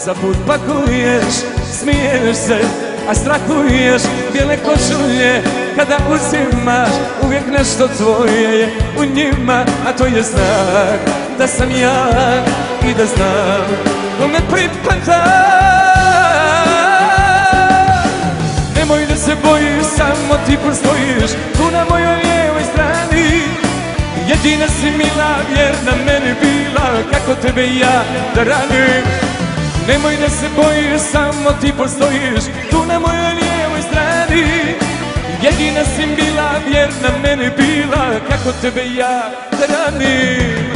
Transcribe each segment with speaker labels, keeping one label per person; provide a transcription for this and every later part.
Speaker 1: za put pakuješ, smiješ se, a strahuješ bijele košulje. Kada uzimaš, uvijek nešto tvoje je u njima, a to je znak da sam ja i da znam kome pripada. Nemoj da se bojiš, samo ti postojiš tu na mojoj lijevoj strani. Jedina si mila, vjerna meni bila, kako tebe ja da ranim. Nemoj da se bojiš, samo ti postojiš tu na mojoj lijevoj strani. Jedina si bila, vjerna meni bila, kako tebe ja da ranim.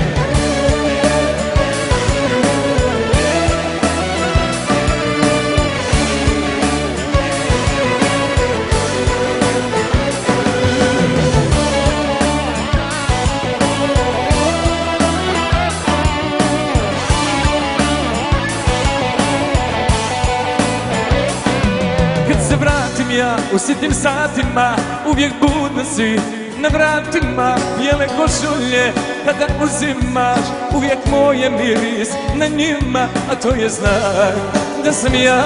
Speaker 1: Ja u sitnim satima uvijek budna si na vratima bijele košulje. Kada uzimaš uvijek moje miris na njima, a to je znak da sam ja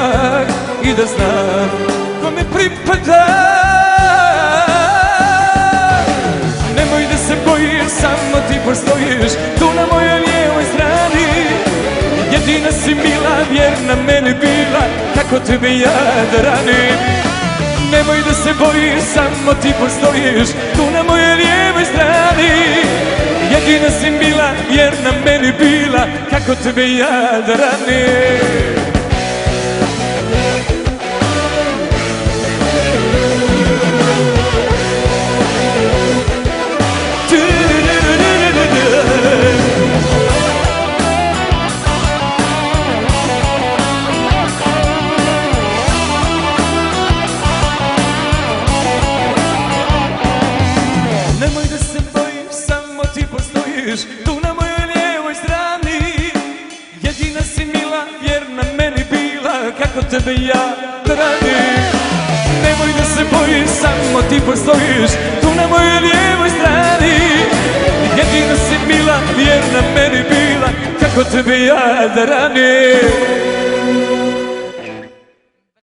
Speaker 1: i da znam kome pripada. Nemoj da se bojiš, samo ti postojiš tu na mojoj lijevoj strani. Jedina si mila, vjerna meni bila, kako tebe ja da ranim. Nemoj da se bojiš, samo ti postojiš tu na mojoj lijevoj strani. Jedina si bila, vjerna meni bila, kako tebe ja da ranim. Tu na mojoj lijevoj strani. Jedina si mila, vjerna meni bila, kako tebe ja da radim. Nemoj da se bojiš, samo ti postojiš tu na mojoj lijevoj strani. Jedina si mila, vjerna meni bila, kako tebe ja da radim.